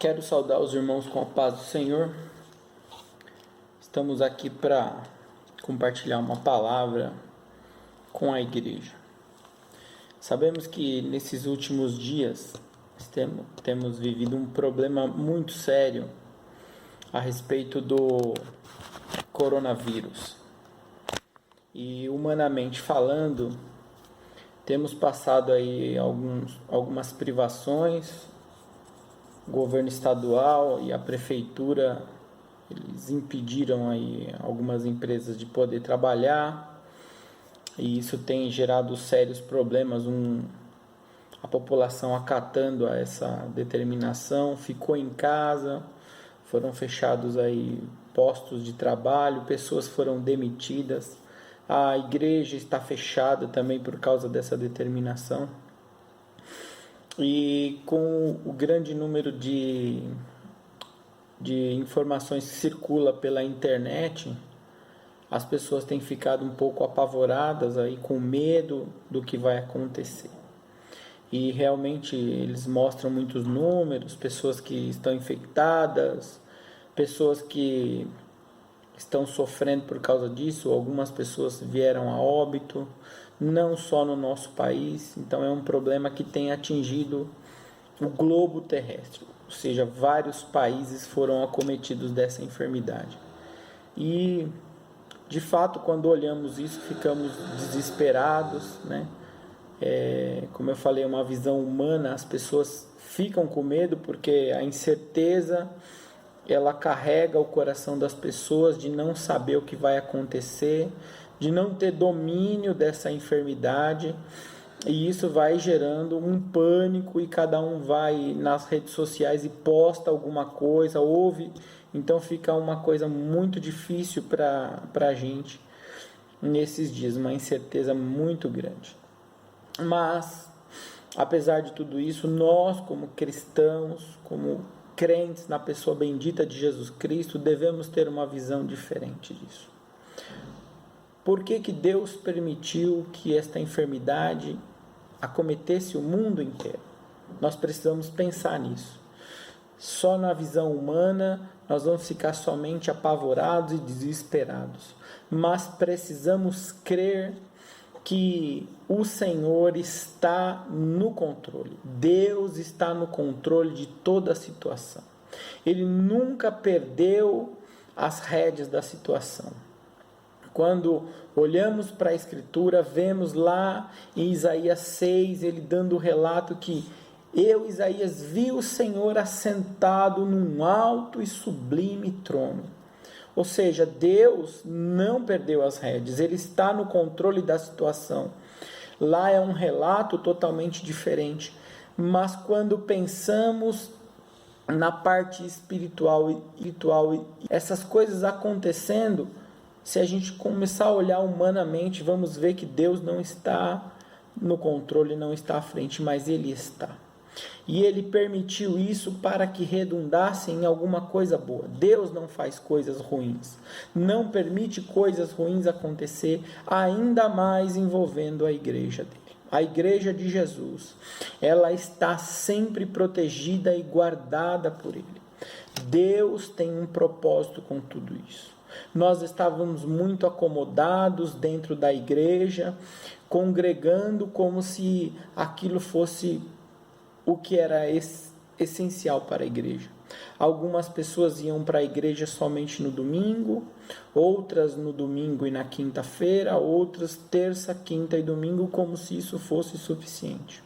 Quero saudar os irmãos com a paz do Senhor. Estamos aqui para compartilhar uma palavra com a igreja. Sabemos que nesses últimos dias temos vivido um problema muito sério a respeito do coronavírus. E humanamente falando, temos passado aí algumas privações. O governo estadual e a prefeitura, eles impediram aí algumas empresas de poder trabalhar, e isso tem gerado sérios problemas. A população acatando a essa determinação ficou em casa, foram fechados aí postos de trabalho, pessoas foram demitidas, a igreja está fechada também por causa dessa determinação. E com o grande número de informações que circula pela internet, as pessoas têm ficado um pouco apavoradas, aí, com medo do que vai acontecer. E realmente eles mostram muitos números, pessoas que estão infectadas, pessoas que estão sofrendo por causa disso, algumas pessoas vieram a óbito, não só no nosso país. Então é um problema que tem atingido o globo terrestre, ou seja, vários países foram acometidos dessa enfermidade. E de fato, quando olhamos isso, ficamos desesperados, né? Como eu falei, é uma visão humana. As pessoas ficam com medo porque a incerteza, ela carrega o coração das pessoas de não saber o que vai acontecer, de não ter domínio dessa enfermidade, e isso vai gerando um pânico, e cada um vai nas redes sociais e posta alguma coisa, ouve, então fica uma coisa muito difícil para a gente nesses dias, uma incerteza muito grande. Mas, apesar de tudo isso, nós como cristãos, como crentes na pessoa bendita de Jesus Cristo, devemos ter uma visão diferente disso. Por que Deus permitiu que esta enfermidade acometesse o mundo inteiro? Nós precisamos pensar nisso. Só na visão humana nós vamos ficar somente apavorados e desesperados. Mas precisamos crer que o Senhor está no controle. Deus está no controle de toda a situação. Ele nunca perdeu as rédeas da situação. Quando olhamos para a Escritura, vemos lá em Isaías 6, ele dando o relato que eu, Isaías, vi o Senhor assentado num alto e sublime trono. Ou seja, Deus não perdeu as rédeas, Ele está no controle da situação. Lá é um relato totalmente diferente, mas quando pensamos na parte espiritual, essas coisas acontecendo, se a gente começar a olhar humanamente, vamos ver que Deus não está no controle, não está à frente, mas Ele está. E Ele permitiu isso para que redundasse em alguma coisa boa. Deus não faz coisas ruins, não permite coisas ruins acontecer, ainda mais envolvendo a igreja dele. A igreja de Jesus, ela está sempre protegida e guardada por Ele. Deus tem um propósito com tudo isso. Nós estávamos muito acomodados dentro da igreja, congregando como se aquilo fosse o que era essencial para a igreja. Algumas pessoas iam para a igreja somente no domingo, outras no domingo e na quinta-feira, outras terça, quinta e domingo, como se isso fosse suficiente.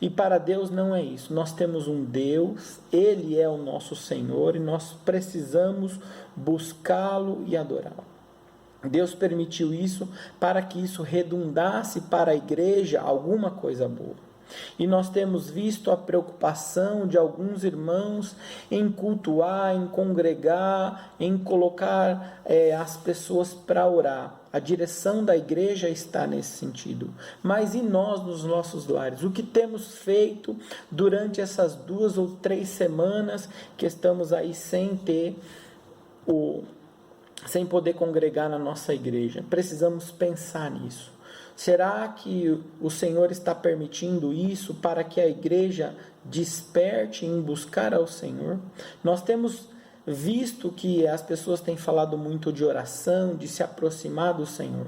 E para Deus não é isso. Nós temos um Deus, Ele é o nosso Senhor, e nós precisamos buscá-lo e adorá-lo. Deus permitiu isso para que isso redundasse para a igreja alguma coisa boa. E nós temos visto a preocupação de alguns irmãos em cultuar, em congregar, em colocar as pessoas para orar. A direção da igreja está nesse sentido. Mas e nós nos nossos lares? O que temos feito durante essas 2 ou 3 semanas que estamos aí sem poder congregar na nossa igreja? Precisamos pensar nisso. Será que o Senhor está permitindo isso para que a igreja desperte em buscar ao Senhor? Nós temos visto que as pessoas têm falado muito de oração, de se aproximar do Senhor.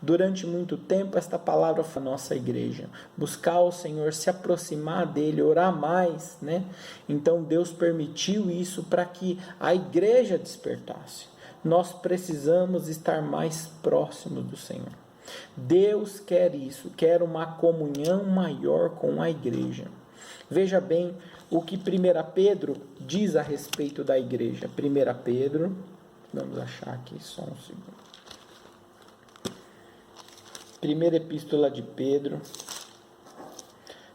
Durante muito tempo esta palavra foi a nossa igreja, buscar o Senhor, se aproximar dele, orar mais, né? Então Deus permitiu isso para que a igreja despertasse. Nós precisamos estar mais próximos do Senhor. Deus quer isso, quer uma comunhão maior com a igreja. Veja bem o que 1 Pedro diz a respeito da igreja. 1 Pedro, vamos achar aqui só um segundo. Primeira Epístola de Pedro,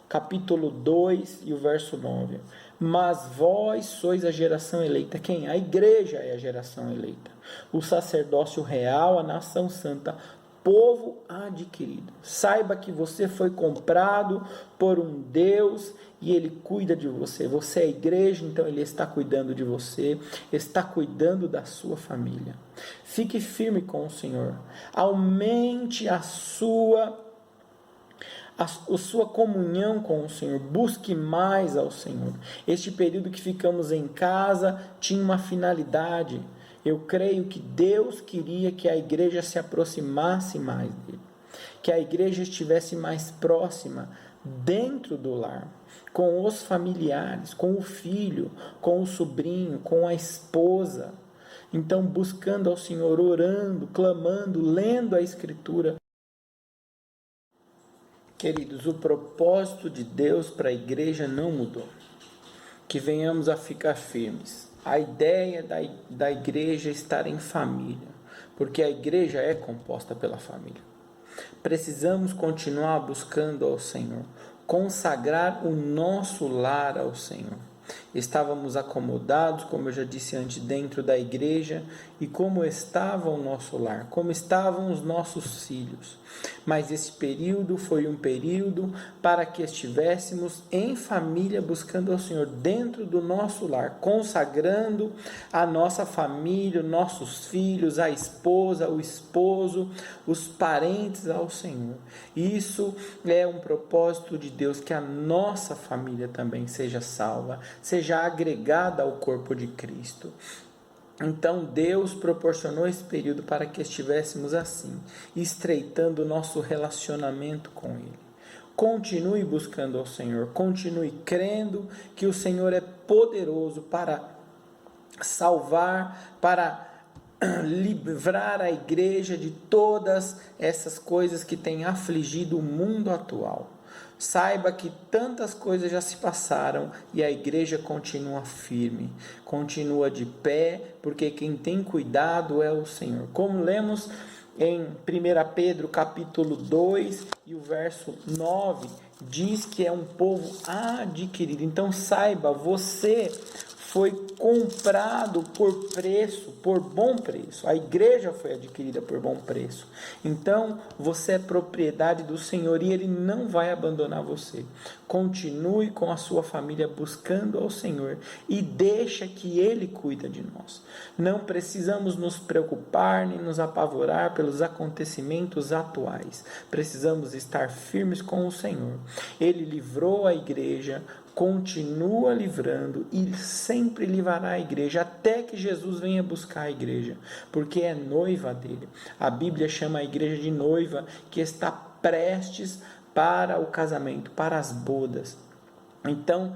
capítulo 2 e o verso 9. Mas vós sois a geração eleita. Quem? A igreja é a geração eleita. O sacerdócio real, a nação santa, povo adquirido. Saiba que você foi comprado por um Deus e Ele cuida de você. Você é a igreja, então Ele está cuidando de você, está cuidando da sua família. Fique firme com o Senhor. Aumente a sua comunhão com o Senhor. Busque mais ao Senhor. Este período que ficamos em casa tinha uma finalidade. Eu creio que Deus queria que a igreja se aproximasse mais dele, que a igreja estivesse mais próxima dentro do lar, com os familiares, com o filho, com o sobrinho, com a esposa. Então, buscando ao Senhor, orando, clamando, lendo a Escritura. Queridos, o propósito de Deus para a igreja não mudou. Que venhamos a ficar firmes. A ideia da igreja é estar em família, porque a igreja é composta pela família. Precisamos continuar buscando ao Senhor, consagrar o nosso lar ao Senhor. Estávamos acomodados, como eu já disse antes, dentro da igreja, e como estava o nosso lar, como estavam os nossos filhos. Mas esse período foi um período para que estivéssemos em família buscando ao Senhor dentro do nosso lar, consagrando a nossa família, nossos filhos, a esposa, o esposo, os parentes ao Senhor. Isso é um propósito de Deus, que a nossa família também seja salva, seja agregada ao corpo de Cristo. Então Deus proporcionou esse período para que estivéssemos assim, estreitando o nosso relacionamento com Ele. Continue buscando ao Senhor, continue crendo que o Senhor é poderoso para salvar, para livrar a igreja de todas essas coisas que têm afligido o mundo atual. Saiba que tantas coisas já se passaram e a igreja continua firme, continua de pé, porque quem tem cuidado é o Senhor. Como lemos em 1 Pedro capítulo 2 e o verso 9, diz que é um povo adquirido. Então saiba, você foi comprado por preço, por bom preço. A igreja foi adquirida por bom preço. Então, você é propriedade do Senhor e Ele não vai abandonar você. Continue com a sua família buscando ao Senhor e deixa que Ele cuida de nós. Não precisamos nos preocupar nem nos apavorar pelos acontecimentos atuais. Precisamos estar firmes com o Senhor. Ele livrou a igreja, continua livrando e sempre livrará a igreja até que Jesus venha buscar a igreja, porque é noiva dele. A Bíblia chama a igreja de noiva que está prestes para o casamento, para as bodas. Então,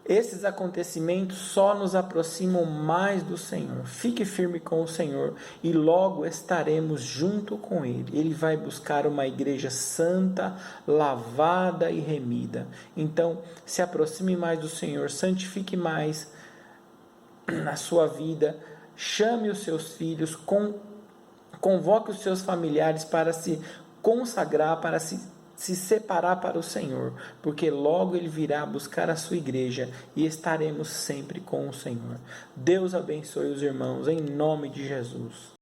esses acontecimentos só nos aproximam mais do Senhor. Fique firme com o Senhor e logo estaremos junto com Ele. Ele vai buscar uma igreja santa, lavada e remida. Então, se aproxime mais do Senhor, santifique mais na sua vida, chame os seus filhos, convoque os seus familiares para se consagrar, para se separar para o Senhor, porque logo Ele virá buscar a sua igreja e estaremos sempre com o Senhor. Deus abençoe os irmãos, em nome de Jesus.